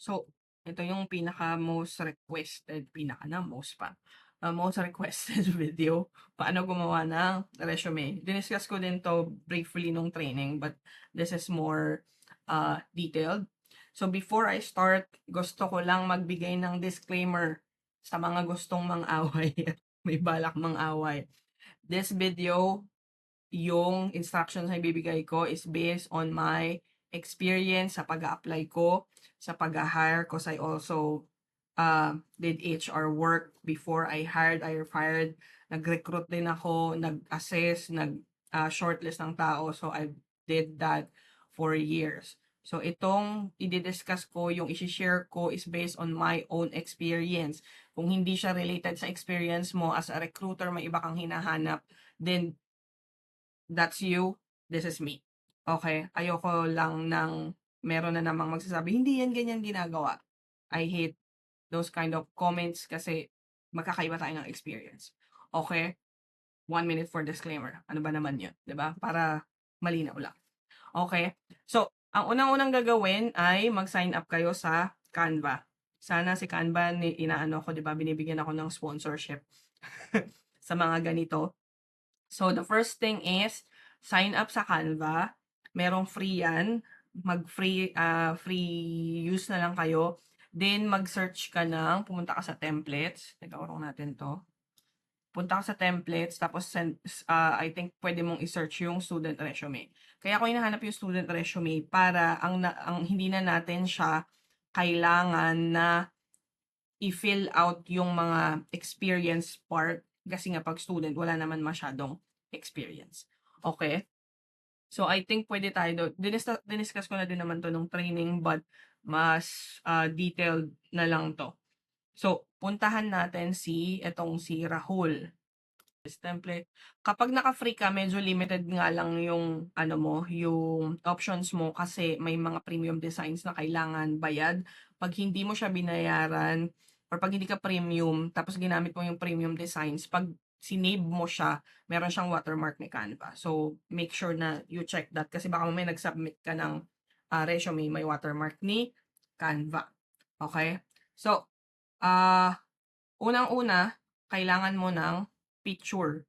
So, ito yung most requested, most requested video, paano gumawa ng resume. Diniscuss ko din to briefly nung training, but this is more detailed. So, before I start, gusto ko lang magbigay ng disclaimer sa mga gustong mang-away at may balak mang-away. This video, yung instructions na ibibigay ko is based on my experience sa pag-apply ko, sa pag-hire, because I also did HR work before I fired. Nag-recruit din ako, nag-assess, nag-shortlist ng tao. So, I did that for years. So, itong i-discuss ko, yung i-share ko is based on my own experience. Kung hindi siya related sa experience mo as a recruiter, may iba kang hinahanap, then that's you, this is me. Okay? Ayoko lang ng meron na namang magsasabi, hindi yan ganyan ginagawa. I hate those kind of comments kasi magkakaiba tayo ng experience. Okay? 1 minute for disclaimer. Ano ba naman yun? 'Di ba? Para malinaw lang. Okay? So, ang unang-unang gagawin ay mag-sign up kayo sa Canva. Sana si Canva, inaano ko, 'di ba? Binibigyan ako ng sponsorship sa mga ganito. So, the first thing is, sign up sa Canva. Merong free yan. Free use na lang kayo. Then, mag-search ka pumunta ka sa templates. Nag-aurong natin to. Punta ka sa templates, tapos I think pwede mong i-search yung student resume. Kaya ako hinahanap yung student resume para ang hindi na natin siya kailangan na i-fill out yung mga experience part kasi nga pag student wala naman masyadong experience. Okay? So I think pwede tayo doon. Diniscuss ko na din naman to nung training, but mas detailed na lang to. So puntahan natin si Rahul. This template. Kapag naka-free ka, medyo limited nga lang yung yung options mo kasi may mga premium designs na kailangan bayad. Pag hindi mo siya binayaran or pag hindi ka premium tapos ginamit mo yung premium designs, pag sinave mo siya, meron siyang watermark ni Canva. So, make sure na you check that kasi baka may nag-submit ka ng resume, may watermark ni Canva. Okay? So, unang-una, kailangan mo ng picture.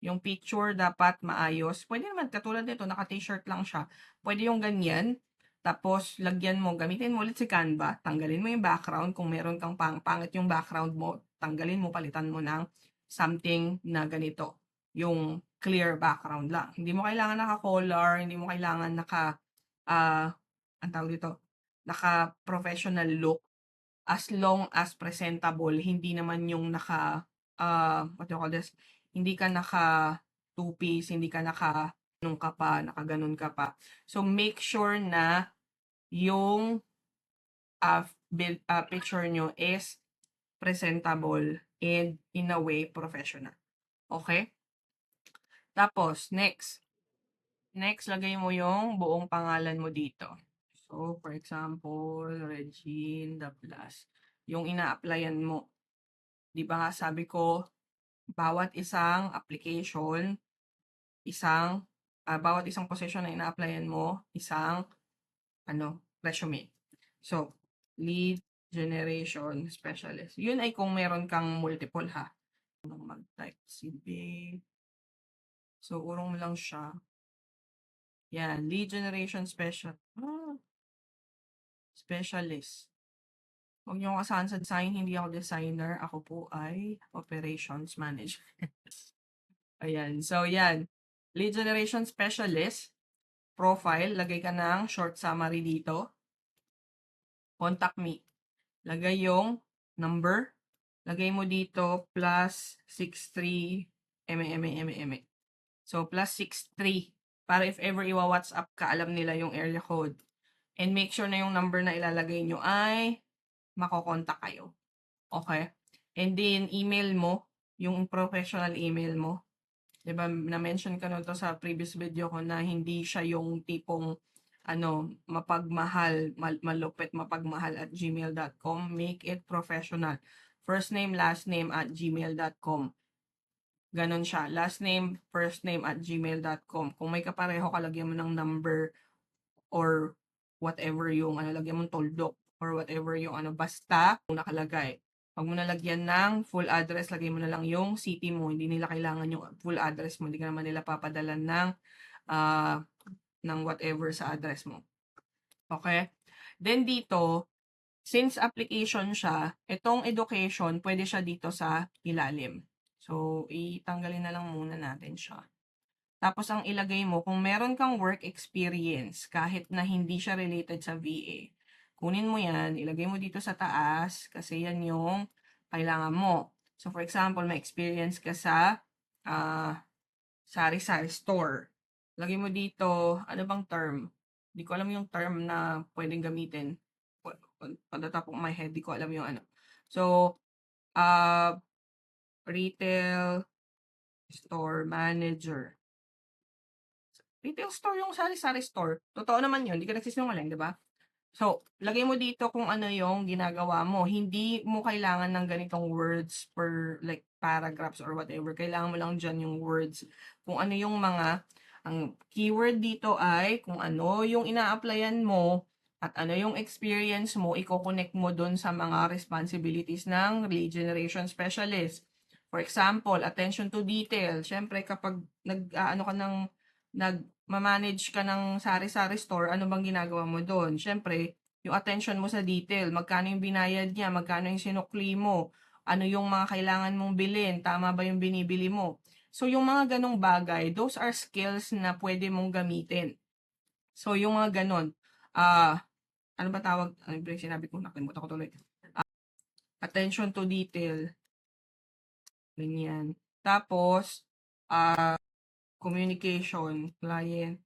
Yung picture dapat maayos. Pwede naman katulad nito, naka-t-shirt lang siya. Pwede yung ganyan. Tapos, lagyan mo, gamitin mo ulit si Canva. Tanggalin mo yung background. Kung meron kang pangit yung background mo, tanggalin mo, palitan mo ng something na ganito. Yung clear background lang. Hindi mo kailangan naka-color, hindi mo kailangan ang tawag dito, naka-professional look. As long as presentable, hindi naman yung what do you call this? Hindi ka naka two-piece, hindi ka nakaganon ka pa. So, make sure na yung picture nyo is presentable and in a way professional. Okay? Tapos, next. Next, lagay mo yung buong pangalan mo dito. So, for example, Regine Dablas. Yung ina-applyan mo. Di ba sabi ko, bawat isang application, bawat isang position na ina-applyan mo, isang resume. So, lead generation specialist. Yun ay kung meron kang multiple ha. Mag-type CV. So, urong mo lang siya. Yan, lead generation specialist. Huwag niyo asahan sa design, hindi ako designer. Ako po ay operations manager. Ayan. So, yan. Lead generation specialist. Profile. Lagay ka ng short summary dito. Contact me. Lagay yung number. Lagay mo dito plus 63 So, plus 63. Para if ever iwa-WhatsApp ka, alam nila yung area code. And make sure na yung number na ilalagay nyo ay makokontak kayo. Okay? And then, email mo, yung professional email mo. Diba, na-mention ko na to sa previous video ko na hindi siya yung tipong mapagmahal, malupit mapagmahal at gmail.com. Make it professional. First name, last name at gmail.com. Ganon siya. Last name, first name at gmail.com. Kung may kapareho, kalagyan mo ng number or whatever yung lagyan mo toldok or whatever yung ano, basta kung nakalagay. Huwag mo na lagyan ng full address, lagay mo na lang yung city mo. Hindi nila kailangan yung full address mo. Hindi ka naman nila papadalan ng whatever sa address mo. Okay? Then dito, since application siya, itong education, pwede siya dito sa ilalim. So, itanggalin na lang muna natin siya. Tapos, ang ilagay mo, kung meron kang work experience, kahit na hindi siya related sa VA, kunin mo yan, ilagay mo dito sa taas, kasi yan yung kailangan mo. So, for example, may experience ka sa sari-sari store. Lagay mo dito, ano bang term? Hindi ko alam yung term na pwedeng gamitin. On the top of my head, di ko alam yung ano. So, retail store manager. Retail store yung sari-sari store. Totoo naman yun, hindi ka nagsisinungaling, di ba? So, lagay mo dito kung ano yung ginagawa mo. Hindi mo kailangan ng ganitong words per like paragraphs or whatever. Kailangan mo lang dyan yung words. Kung ano yung ang keyword dito ay kung ano yung ina-applyan mo at ano yung experience mo, i-connect mo dun sa mga responsibilities ng lead generation specialist. For example, attention to detail. Siyempre, kapag nag-manage ka ng sari-sari store, ano bang ginagawa mo doon? Siyempre, yung attention mo sa detail, magkano yung binayad niya, magkano yung sinukli mo, ano yung mga kailangan mong bilhin, tama ba yung binibili mo? So, yung mga ganong bagay, those are skills na pwede mong gamitin. So, yung mga ganon, ano ba tawag, ano ba yung sinabi ko, nakalimutan ko tuloy. Attention to detail, ganyan. Tapos, communication, client,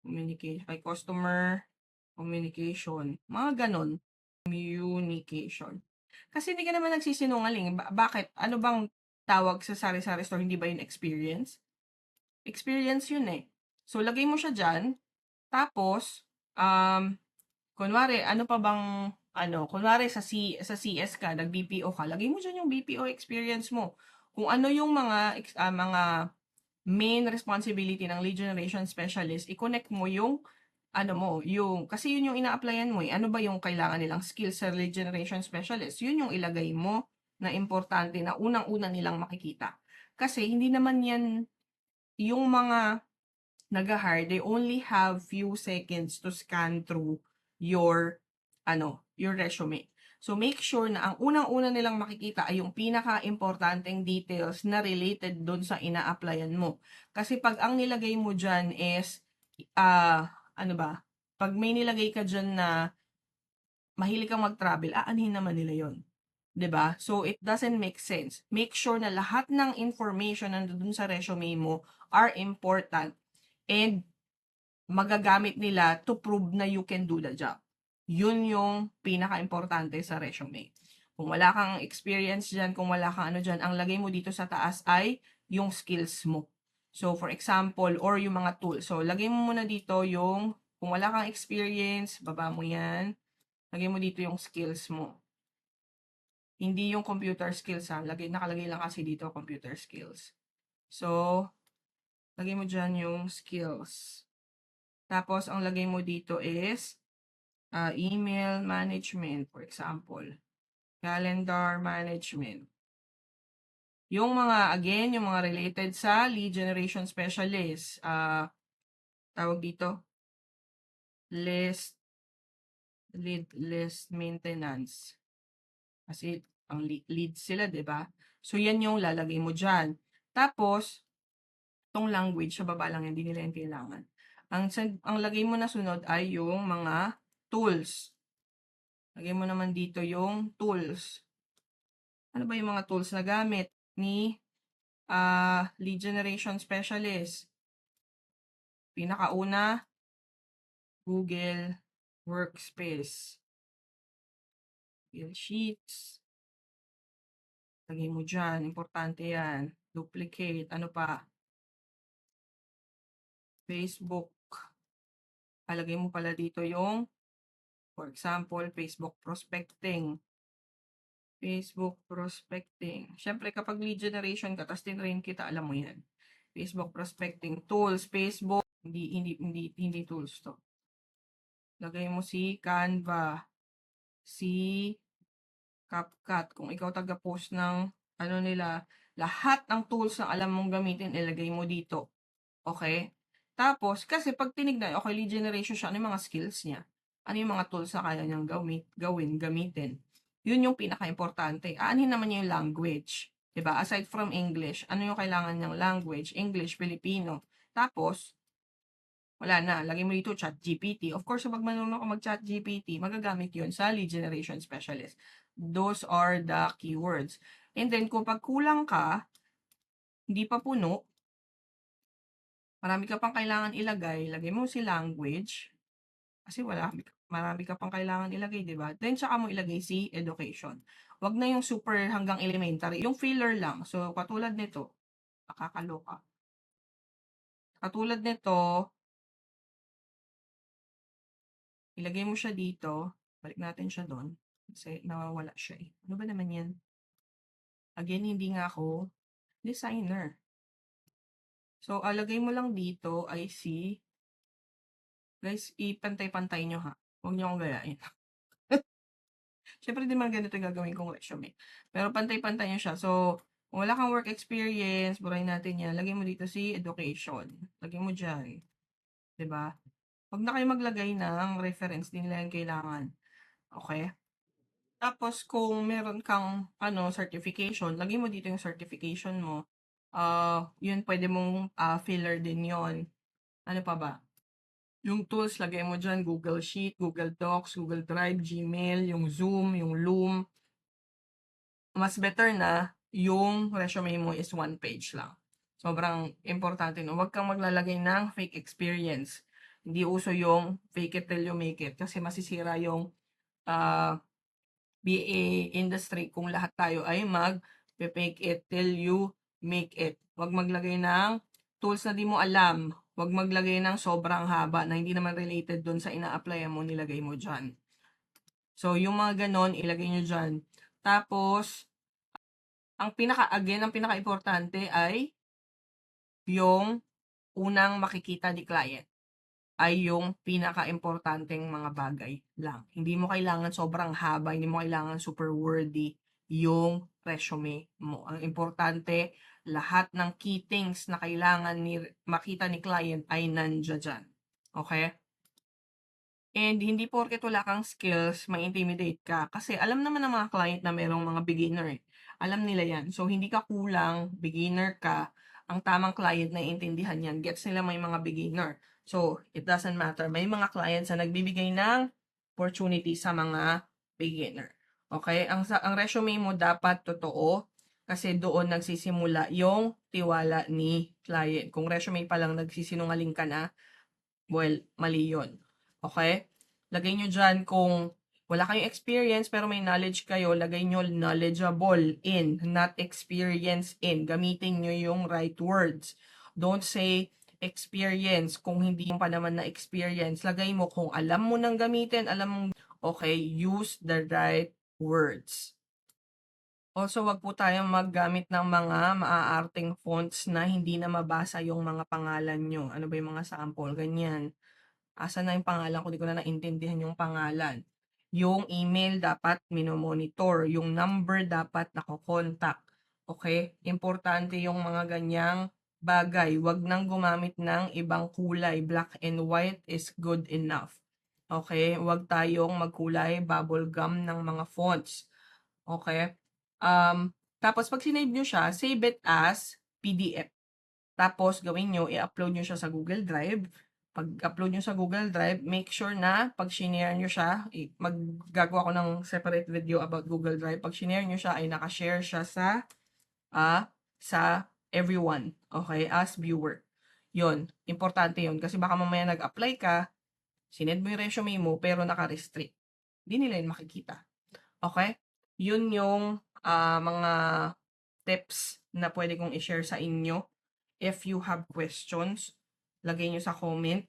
communication, kay customer, communication, mga ganon, communication. Kasi hindi ka naman nagsisinungaling. Bakit? Ano bang tawag sa sari-sari store? Hindi ba yun experience? Experience yun eh. So, lagay mo siya dyan. Tapos, kunwari, ano pa bang, kunwari sa CS ka, nag-BPO ka, lagay mo dyan yung BPO experience mo. Kung ano yung mga main responsibility ng lead generation specialist, i-connect mo yung kasi yun yung ina-applyan mo eh. Ano ba yung kailangan nilang skills sa lead generation specialist? Yun yung ilagay mo na importante na unang-una nilang makikita. Kasi hindi naman yan yung mga nag-hire, they only have few seconds to scan through your your resume. So make sure na ang unang-una nilang makikita ay yung pinaka-importanteng details na related doon sa ina-applyan mo. Kasi pag ang nilagay mo diyan is pag may nilagay ka diyan na mahilig kang mag-travel, aanhin naman nila 'yon. 'Di ba? So it doesn't make sense. Make sure na lahat ng information na nandoon sa resume mo are important and magagamit nila to prove na you can do the job. Yun yung pinaka-importante sa resume. Kung wala kang experience dyan, kung wala kang dyan, ang lagay mo dito sa taas ay yung skills mo. So, for example, or yung mga tools. So, lagay mo muna dito yung, kung wala kang experience, baba mo yan. Lagay mo dito yung skills mo. Hindi yung computer skills ha. Nakalagay lang kasi dito computer skills. So, lagay mo dyan yung skills. Tapos, ang lagay mo dito is email management, for example. Calendar management. Yung again, yung mga related sa lead generation specialist. Tawag dito, list maintenance. Kasi, ang lead sila, di ba? So, yan yung lalagay mo dyan. Tapos, itong language, sa baba lang yan, hindi nila yung kailangan. Ang lagay mo na sunod ay yung mga tools. Lagay mo naman dito yung tools. Ano ba yung mga tools na gamit ni lead generation specialist? Pinakauna, Google Workspace. Google Sheets. Lagay mo dyan. Importante yan. Duplicate. Ano pa? Facebook. Palagay mo pala dito yung, for example, Facebook prospecting. Facebook prospecting. Siyempre, kapag lead generation ka, tapos tinrain kita, alam mo yan. Facebook prospecting tools, Facebook, hindi tools to. Lagay mo si Canva, si CapCut. Kung ikaw taga-post ng ano nila, lahat ng tools na alam mong gamitin, ilagay mo dito. Okay? Tapos, kasi pag tinignan, okay, lead generation siya, ano yung mga skills niya? Ano yung mga tools na kaya niyang gamitin? Yun yung pinaka-importante. Aanhin naman niya yung language. Diba? Aside from English, ano yung kailangan niyang language? English, Filipino. Tapos, wala na. Lagay mo dito ChatGPT. Of course, kapag marunong ka mag-ChatGPT, magagamit yun sa lead generation specialist. Those are the keywords. And then, kung pag kulang ka, hindi pa puno, marami ka pang kailangan ilagay, lagay mo si language, kasi marami ka pang kailangan ilagay, di ba? Then, tsaka mo ilagay si education. Wag na yung super hanggang elementary, yung filler lang. So, katulad nito, nakakaloka. Katulad nito, ilagay mo siya dito, balik natin siya doon, kasi nawawala siya eh. Ano ba naman yan? Again, hindi nga ako designer. So, alagay mo lang dito ay si, guys, ipantay-pantay nyo ha. Huwag nyo akong gayain. Siyempre, di man ganito yung gagawin kong resume. Pero pantay-pantay nyo siya. So, kung wala kang work experience, burahin natin yan. Lagay mo dito si education. Lagay mo dyan. Diba? Huwag na kayo maglagay ng reference. Di nila yan kailangan. Okay? Tapos, kung meron kang certification, lagay mo dito yung certification mo. Yun, pwede mong filler din yon. Ano pa ba? Yung tools, lagay mo dyan, Google Sheet, Google Docs, Google Drive, Gmail, yung Zoom, yung Loom. Mas better na yung resume mo is 1 page lang. Sobrang importante no. Huwag kang maglalagay ng fake experience. Hindi uso yung fake it till you make it kasi masisira yung BA industry kung lahat tayo ay mag-fake it till you make it. Huwag maglagay ng tools na di mo alam. Huwag maglagay ng sobrang haba na hindi naman related dun sa ina-apply mo, nilagay mo dyan. So, yung mga ganon, ilagay nyo dyan. Tapos, ang pinaka-importante ay yung unang makikita ni client ay yung pinaka-importanteng mga bagay lang. Hindi mo kailangan sobrang haba, hindi mo kailangan super wordy yung resume mo. Ang importante, lahat ng key things na kailangan makita ni client ay nandiyan dyan. Okay? And hindi porket wala kang skills, ma-intimidate ka. Kasi alam naman ng mga client na merong mga beginner eh. Alam nila yan. So, hindi ka kulang, beginner ka. Ang tamang client na intindihan yan. Gets nila may mga beginner. So, it doesn't matter. May mga clients na nagbibigay ng opportunity sa mga beginner. Okay? Ang resume mo dapat totoo kasi doon nagsisimula yung tiwala ni client. Kung resume pa lang nagsisinungaling ka na, well, mali yun. Okay? Lagay nyo dyan kung wala kayong experience pero may knowledge kayo, lagay nyo knowledgeable in, not experience in. Gamitin nyo yung right words. Don't say experience kung hindi mo pa naman na experience. Lagay mo kung alam mo nang gamitin, alam mo, okay, use the right words. Also, wag po tayong maggamit ng mga maaarting fonts na hindi na mabasa yung mga pangalan nyo. Ano ba yung mga sample? Ganyan. Asan na yung pangalan ko? Di ko na naintindihan yung pangalan. Yung email dapat minomonitor. Yung number dapat nakokontak. Okay? Importante yung mga ganyang bagay. Wag nang gumamit ng ibang kulay. Black and white is good enough. Okay? Wag tayong magkulay bubble gum ng mga fonts. Okay? Tapos pag sinave nyo siya, save it as PDF. Tapos gawin nyo, i-upload nyo siya sa Google Drive. Pag-upload nyo sa Google Drive, make sure na pag shinare nyo siya, maggagawa ko ng separate video about Google Drive. Pag shinare nyo siya, ay nakashare siya sa everyone. Okay? As viewer. Yon, importante yon. Kasi baka mamaya nag-apply ka, sinend mo yung resume mo, pero naka-restrict. Hindi nila yun makikita. Okay? Yun yung mga tips na pwede kong i-share sa inyo. If you have questions, lagay nyo sa comment.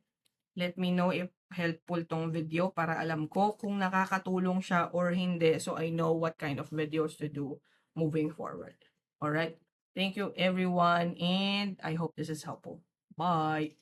Let me know if helpful tong video para alam ko kung nakakatulong siya or hindi. So I know what kind of videos to do moving forward. Alright? Thank you everyone and I hope this is helpful. Bye!